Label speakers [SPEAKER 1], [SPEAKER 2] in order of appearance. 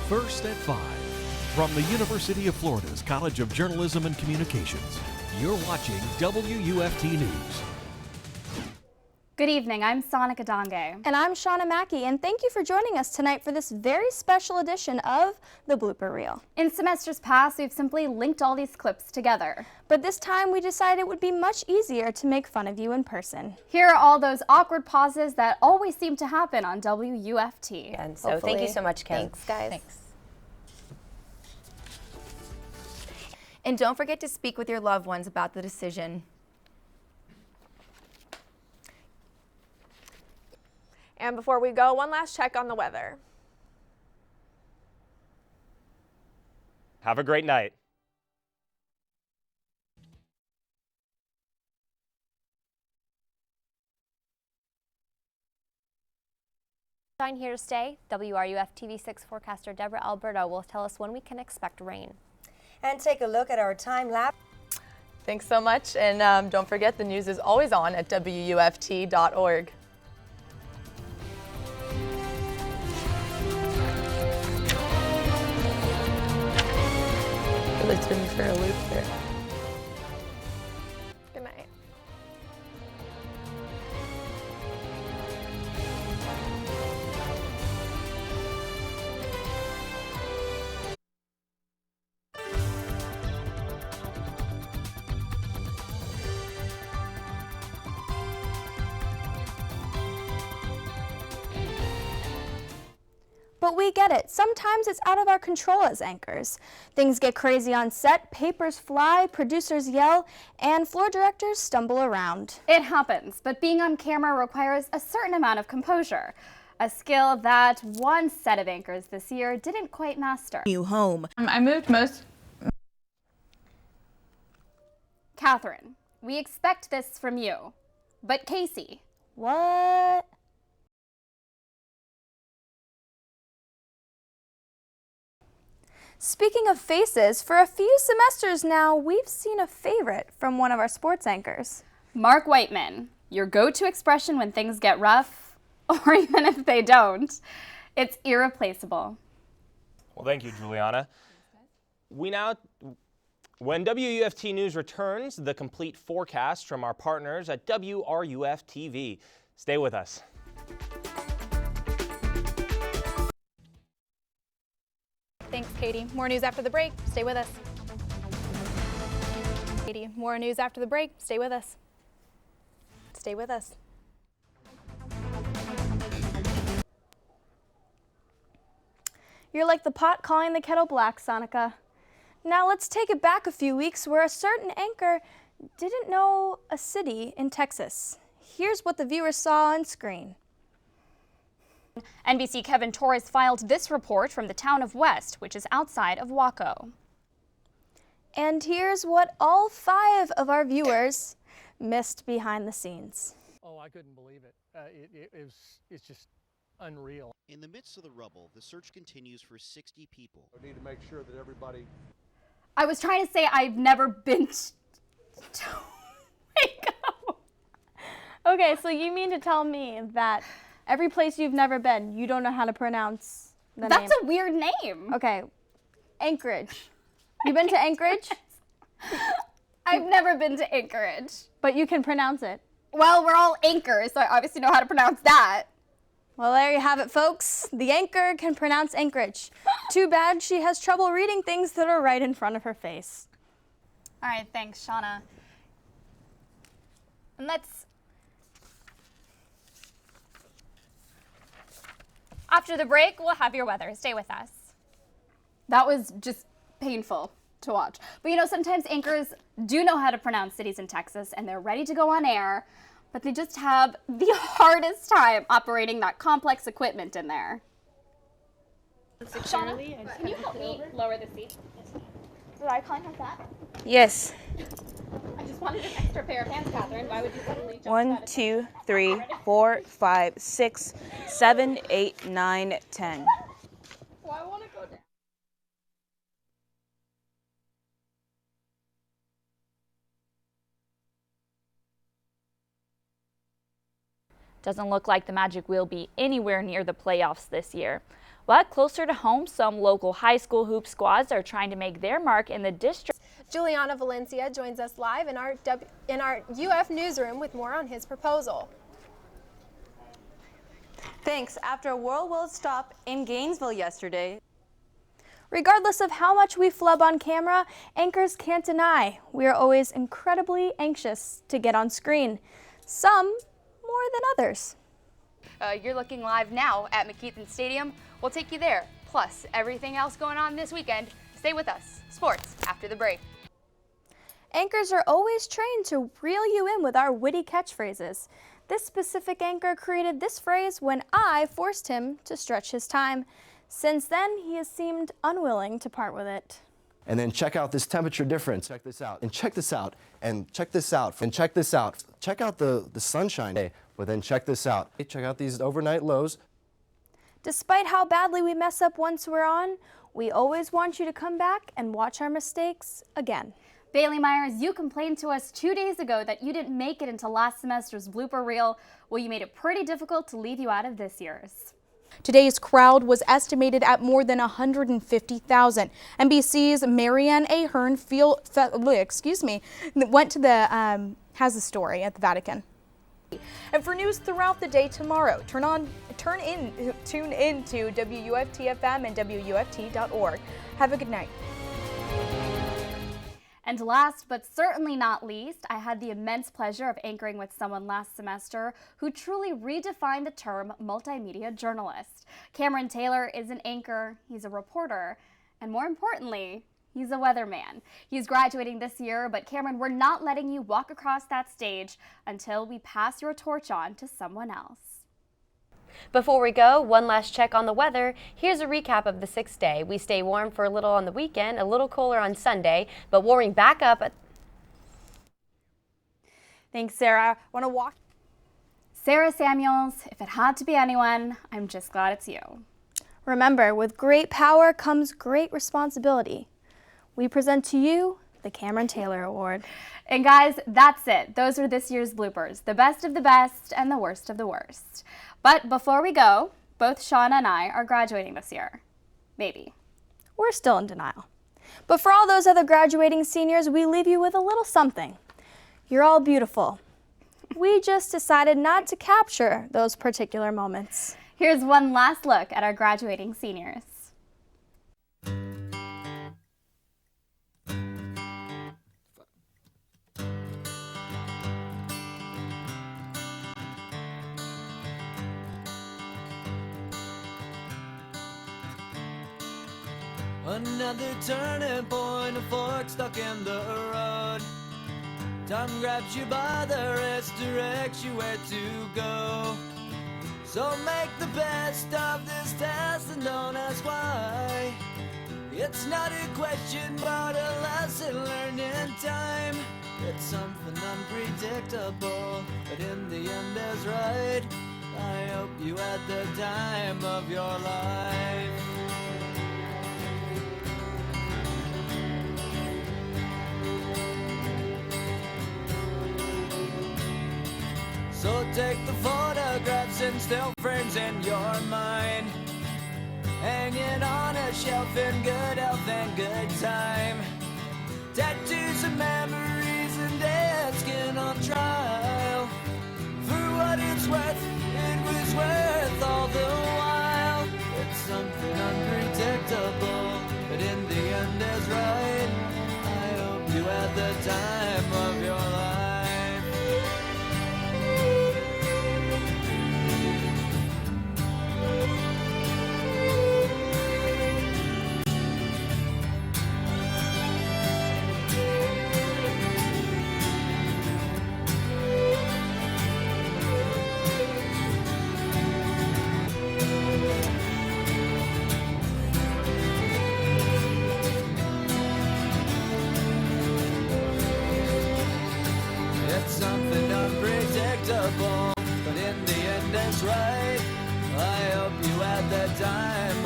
[SPEAKER 1] First at 5. From the University of Florida's College of Journalism and Communications, you're watching WUFT News.
[SPEAKER 2] Good evening, I'm Sonica Donge.
[SPEAKER 3] And I'm Shauna Mackey, and thank you for joining us tonight for this very special edition of the Blooper Reel.
[SPEAKER 2] In semesters past, we've simply linked all these clips together.
[SPEAKER 3] But this time we decided it would be much easier to make fun of you in person.
[SPEAKER 2] Here are all those awkward pauses that always seem to happen on WUFT.
[SPEAKER 4] And so thank you so much, Kim.
[SPEAKER 3] Thanks, guys.
[SPEAKER 4] Thanks. And don't forget to speak with your loved ones about the decision.
[SPEAKER 5] And before we go, one last check on the weather.
[SPEAKER 6] Have a great night.
[SPEAKER 7] Sunshine here to stay. WRUF-TV 6 forecaster Deborah Alberto will tell us when we can expect rain.
[SPEAKER 8] And take a look at our time lapse.
[SPEAKER 5] Thanks so much, and don't forget the news is always on at WUFT.org. Really threw me for a loop there. Good night.
[SPEAKER 3] But we get it. Sometimes it's out of our control as anchors. Things get crazy on set, papers fly, producers yell, and floor directors stumble around.
[SPEAKER 2] It happens, but being on camera requires a certain amount of composure, a skill that one set of anchors this year didn't quite master.
[SPEAKER 9] New home.
[SPEAKER 5] I moved most.
[SPEAKER 2] Catherine, we expect this from you, but Casey.
[SPEAKER 3] What? Speaking of faces, for a few semesters now, we've seen a favorite from one of our sports anchors.
[SPEAKER 2] Mark Whiteman, your go-to expression when things get rough, or even if they don't. It's irreplaceable.
[SPEAKER 6] Well, thank you, Juliana. When WUFT News returns, the complete forecast from our partners at WRUF-TV. Stay with us.
[SPEAKER 10] Thanks, Katie. More news after the break. Stay with us. Katie, more news after the break. Stay with us. Stay with us.
[SPEAKER 3] You're like the pot calling the kettle black, Sonica. Now let's take it back a few weeks where a certain anchor didn't know a city in Texas. Here's what the viewers saw on screen.
[SPEAKER 2] NBC Kevin Torres filed this report from the town of West, which is outside of Waco.
[SPEAKER 3] And here's what all 5 of our viewers missed behind the scenes.
[SPEAKER 11] Oh, I couldn't believe it. It's just unreal.
[SPEAKER 12] In the midst of the rubble, the search continues for 60 people.
[SPEAKER 13] I need to make sure that everybody...
[SPEAKER 2] I was trying to say I've never been to Waco.
[SPEAKER 3] Okay, so you mean to tell me that every place you've never been, you don't know how to pronounce the name?
[SPEAKER 2] That's a weird name.
[SPEAKER 3] Okay, Anchorage. You been to Anchorage?
[SPEAKER 2] I've never been to Anchorage.
[SPEAKER 3] But you can pronounce it.
[SPEAKER 2] Well, we're all anchors, so I obviously know how to pronounce that.
[SPEAKER 3] Well, there you have it, folks. The anchor can pronounce Anchorage. Too bad she has trouble reading things that are right in front of her face.
[SPEAKER 2] All right, thanks, Shauna. And after the break, we'll have your weather. Stay with us. That was just painful to watch. But you know, sometimes anchors do know how to pronounce cities in Texas and they're ready to go on air, but they just have the hardest time operating that complex equipment in there. Shauna, can you help me lower the seat? Did I climb like that?
[SPEAKER 9] Yes.
[SPEAKER 2] I just wanted an extra pair of hands, Catherine. Why would you suddenly jump
[SPEAKER 9] 1, 2, 3, 4, 5, 6, 7, 8, 9, 10.
[SPEAKER 2] Well, I want to go down.
[SPEAKER 14] Doesn't look like the Magic will be anywhere near the playoffs this year.
[SPEAKER 13] But closer to home, some local high school hoop squads are trying to make their mark in the district.
[SPEAKER 10] Juliana Valencia joins us live in our UF newsroom with more on his proposal.
[SPEAKER 14] Thanks. After a whirlwind stop in Gainesville yesterday.
[SPEAKER 3] Regardless of how much we flub on camera, anchors can't deny we are always incredibly anxious to get on screen. Some more than others.
[SPEAKER 15] You're looking live now at McKeithen Stadium. We'll take you there. Plus, everything else going on this weekend. Stay with us. Sports after the break.
[SPEAKER 3] Anchors are always trained to reel you in with our witty catchphrases. This specific anchor created this phrase when I forced him to stretch his time. Since then, he has seemed unwilling to part with it.
[SPEAKER 16] And then check out this temperature difference. Check this out. And check this out. And check this out. And check this out. Check out the sunshine day. But then check this out. Check out these overnight lows.
[SPEAKER 3] Despite how badly we mess up once we're on, we always want you to come back and watch our mistakes again.
[SPEAKER 2] Bailey Myers, you complained to us 2 days ago that you didn't make it into last semester's blooper reel. Well, you made it pretty difficult to leave you out of this year's.
[SPEAKER 17] Today's crowd was estimated at more than 150,000. NBC's Marianne Ahern went to the has the story at the Vatican. And for news throughout the day tomorrow, tune in to WUFT-FM and WUFT.org. Have a good night.
[SPEAKER 2] And last but certainly not least, I had the immense pleasure of anchoring with someone last semester who truly redefined the term multimedia journalist. Cameron Taylor is an anchor, he's a reporter, and more importantly, he's a weatherman. He's graduating this year, but Cameron, we're not letting you walk across that stage until we pass your torch on to someone else.
[SPEAKER 7] Before we go, one last check on the weather. Here's a recap of the 6th day. We stay warm for a little on the weekend, a little cooler on Sunday, but warming back up.
[SPEAKER 3] Thanks, Sarah. Want to walk?
[SPEAKER 2] Sarah Samuels, if it had to be anyone, I'm just glad it's you.
[SPEAKER 3] Remember, with great power comes great responsibility. We present to you the Cameron Taylor Award.
[SPEAKER 2] And guys, that's it. Those are this year's bloopers, the best of the best and the worst of the worst. But before we go, both Shauna and I are graduating this year. Maybe.
[SPEAKER 3] We're still in denial. But for all those other graduating seniors, we leave you with a little something. You're all beautiful. We just decided not to capture those particular moments.
[SPEAKER 2] Here's one last look at our graduating seniors.
[SPEAKER 18] Another turning point, a fork stuck in the road. Time grabs you by the wrist, directs you where to go. So make the best of this test and don't ask why. It's not a question but a lesson learned in time. It's something unpredictable, but in the end is right. I hope you had the time of your life. So take the photographs and still frames in your mind, hanging on a shelf in good health and good time. Tattoos and memories and dead skin on trial. For what it's worth, it was worth all the while. It's something unpredictable, but in the end is right. I hope you had the time of your life. Something unpredictable, but in the end it's right. I hope you had the time